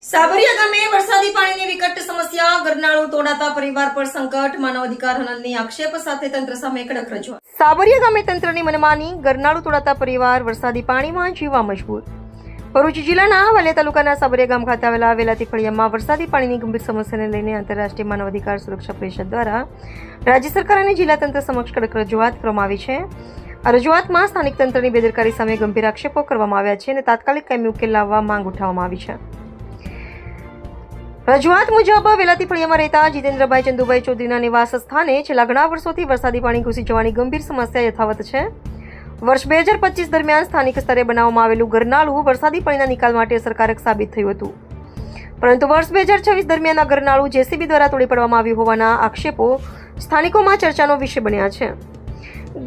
સાબરિયા ગામે વરસાદી પાણીની વિકટ સમસ્યા, ગરનાળું તોડાતા પરિવાર પર સંકટ, માનવ અધિકાર હનનની આક્ષેપ સાથે તંત્ર સામે કડક રજૂઆત. સાબરિયા ગામે તંત્રની મનમાની, ગરનાળું તોડાતા પરિવાર વરસાદી પાણીમાં જીવવા મજબૂર. ભરૂચ જિલ્લાના વાલિયા તાલુકાના સાબરિયા ગામ ખાતે આવેલા વેલાતી ફળિયામાં વરસાદી પાણીની ગંભીર સમસ્યાને લઈને આંતરરાષ્ટ્રીય માનવ અધિકાર સુરક્ષા પરિષદ દ્વારા રાજ્ય સરકાર અને જિલ્લા તંત્ર સમક્ષ કડક રજૂઆત કરવામાં આવી છે. આ રજૂઆતમાં સ્થાનિક તંત્રની બેદરકારી સામે ગંભીર આક્ષેપો કરવામાં આવ્યા છે અને તાત્કાલિક કાયમી ઉકેલ લાવવા માંગ ઉઠાવવામાં આવી છે. રજૂઆત મુજબ વેલાતી ફળિયામાં રહેતા જીતેન્દ્રભાઈ ચંદુભાઈ ચૌધરીના નિવાસ સ્થાને છેલ્લા ઘણા વર્ષોથી વરસાદી પાણી ઘૂસી જવાની ગંભીર સમસ્યા યથાવત છે. વર્ષ 2025 દરમિયાન સ્થાનિક સ્તરે બનાવવામાં આવેલું ગરનાળું વરસાદી પાણીના નિકાલ માટે અસરકારક સાબિત થયું હતું, પરંતુ વર્ષ 2026 દરમિયાન આ ગરનાળું જેસીબી દ્વારા તોડી પાડવામાં આવ્યું હોવાના આક્ષેપો સ્થાનિકોમાં ચર્ચાનો વિષય બન્યા છે.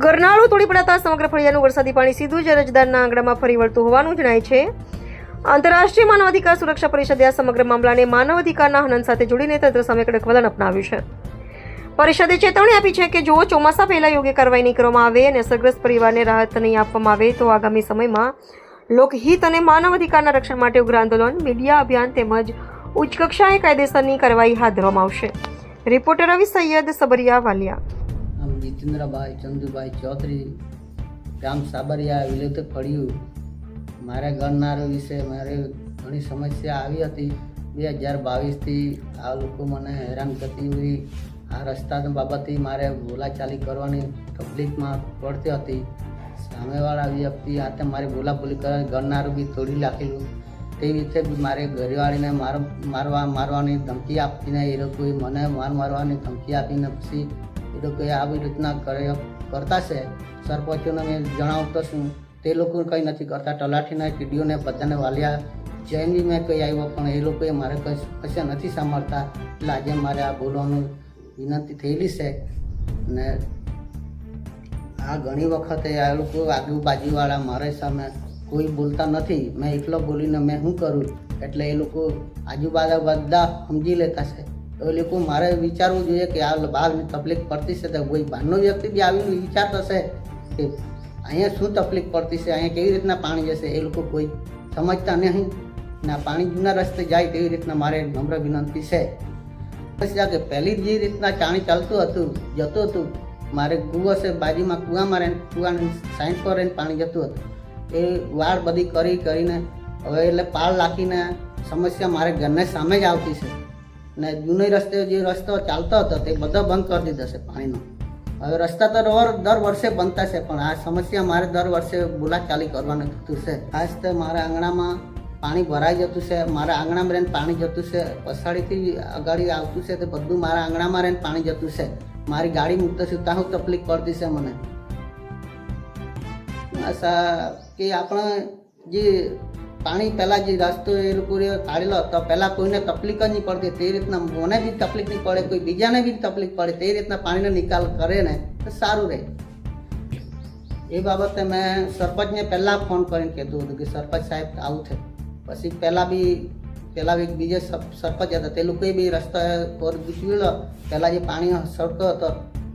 ગરનાળું તોડી પડાતા સમગ્ર ફળિયાનું વરસાદી પાણી સીધું જ અરજદારના આંગણામાં ફરી વળતું હોવાનું જણાય છે. આંતરરાષ્ટ્રીય માનવ અધિકાર સુરક્ષા પરિષદે આ સમગ્ર મામલાને માનવ અધિકારના હનન સાથે જોડીને તંત્ર સામે કડક વલણ અપનાવ્યું છે. પરિષદે ચેતવણી આપી છે કે જો ચોમાસા પહેલા યોગ્ય કાર્યવાહી નહીં કરવામાં આવે અને અસરગ્રસ્ત પરિવારને રાહત નહીં આપવામાં આવે તો આગામી સમયમાં લોકહિત અને માનવ અધિકારના રક્ષણ માટે ઉગ્ર આંદોલન, મીડિયા અભિયાન તેમજ ઉચ્ચ કક્ષાએ કાયદેસરની કાર્યવાહી હાથ ધરવામાં આવશે. રિપોર્ટર રવિ સૈયદ, સબરિયા, વાલિયા. જીતેન્દ્રભાઈ ચંદુભાઈ ચૌધરી, ગામ સાબરિયા, વિલેતી ફળિયું. મારે ગરનાળું વિશે મારે ઘણી સમસ્યા આવી હતી. 2022થી આ લોકો મને હેરાન કરતી હોય. આ રસ્તા બાબતથી મારે બોલાચાલી કરવાની તકલીફમાં પડતી હતી. સામેવાળા વ્યક્તિ હાથે મારી બોલાબોલી કરે, ગરનાળું બી તોડી નાખેલું. તે રીતે બી મારે ઘરવાળીને મારવાની ધમકી આપીને એ લોકોએ મને મારવાની ધમકી આપીને પછી એ લોકોએ આવી રીતના કરતા છે. સરપંચોને મેં જણાવતો છું, તે લોકો કંઈ નથી કરતા. તલાટીના ટીડીઓને બધાને વાલિયા જઈને મેં કંઈ આવ્યો, પણ એ લોકોએ મારે કશે નથી સાંભળતા. એટલે આજે મારે આ બોલવાનું વિનંતી થયેલી છે. ને આ ઘણી વખતે આ લોકો આજુબાજુવાળા મારે સામે કોઈ બોલતા નથી. મેં એકલો બોલીને મેં શું કરું, એટલે એ લોકો આજુબાજુ બધા સમજી લેતા છે. તો એ લોકો મારે વિચારવું જોઈએ કે આ બહારની તકલીફ પડતી છે તો કોઈ બહારનો વ્યક્તિ બી આવીને વિચારતો છે કે અહીંયા શું તકલીફ પડતી છે, અહીંયા કેવી રીતના પાણી જશે. એ લોકો કોઈ સમજતા નહીં ને પાણી જૂના રસ્તે જાય તેવી રીતના મારે નમ્ર વિનંતી છે. કે પહેલી જે રીતના પાણી ચાલતું હતું જતું હતું, મારે કૂવો છે બાજુમાં, કૂવાની સાઈડ પર રહીને પાણી જતું હતું. એ વાળ બધી કરીને હવે એટલે પાળ નાખીને સમસ્યા મારે ઘરને સામે જ આવતી છે. ને જૂનો જે રસ્તો ચાલતો હતો તે બધો બંધ કરી દીધો છે પાણીનો. હવે રસ્તા તો દર વર્ષે બનતા છે, પણ આ સમસ્યા મારે દર વર્ષે બોલાચાલી કરવાનું થતું છે. ખાસ તો મારા આંગણામાં પાણી ભરાઈ જતું છે. મારા આંગણામાં રહીને પાણી જતું છે. પછાડીથી અગાડી આવતું છે તો બધું મારા આંગણામાં રહીને પાણી જતું છે. મારી ગાડી મૂકતો છું ત્યાં હું તકલીફ પડતી છે મને. કે આપણે જે પાણી પહેલાં જે રસ્તો એ લોકોએ કાઢેલો હતો, પહેલાં કોઈને તકલીફ જ નહીં પડતી. તે રીતના મને બી તકલીફ નહીં પડે, કોઈ બીજાને બી તકલીફ પડે, તે રીતના પાણીનો નિકાલ કરે ને તો સારું રહે. એ બાબતે મેં સરપંચને પહેલાં ફોન કરીને કહેતું હતું કે સરપંચ સાહેબ આવું છે. પછી પહેલાં બી બીજે સરપંચ હતા, તે લોકોએ બી રસ્તા પર ગૂંચવેલો. પહેલાં જે પાણી સડકો હતો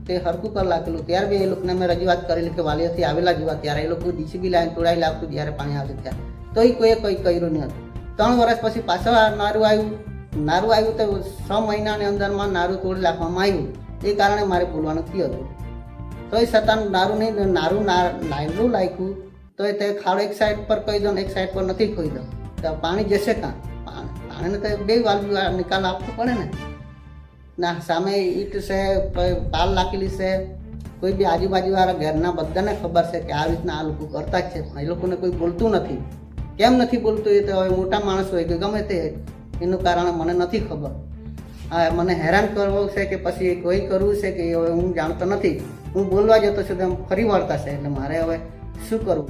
તે હરકું પર લાગેલું, ત્યારે બી એ લોકોને મેં રજૂઆત કરેલી કે વાલિયાથી આવેલા જોવા. ત્યારે એ લોકો ડીસીબી લાઈન તોડાઈ લાગતું જ્યારે પાણી આવતું ત્યારે, તોય કોઈએ કંઈ કર્યું નહીં હતું. 3 વર્ષ પછી પાછળ નારું આવ્યું તો 6 મહિનાની અંદરમાં નારું તોડી નાખવામાં આવ્યું. એ કારણે મારે બોલવાનું થયું હતું. તોય છતાં નારું લાગ્યું તો તે ખાડો એક સાઈડ પર કહી દો ને એક સાઈડ પર નથી કહી દો તો પાણી જશે કાં? પાણીને તો બે વાલ્વ નિકાલ આપવો પડે ને. ના સામે ઈટ છે, પાલ નાખેલી છે. કોઈ બી આજુબાજુવાળા ઘરના બધાને ખબર છે કે આ રીતના આ લોકો કરતા જ છે, પણ એ લોકોને કોઈ બોલતું નથી. કેમ નથી બોલતું એ તો હવે મોટા માણસ હોય કે ગમે તે, એનું કારણ મને નથી ખબર. હા, મને હેરાન કરવું છે કે પછી કોઈ કરવું છે કે હવે હું જાણતો નથી. હું બોલવા જતો છું તેમ ફરી વળતા છે, એટલે મારે હવે શું કરવું?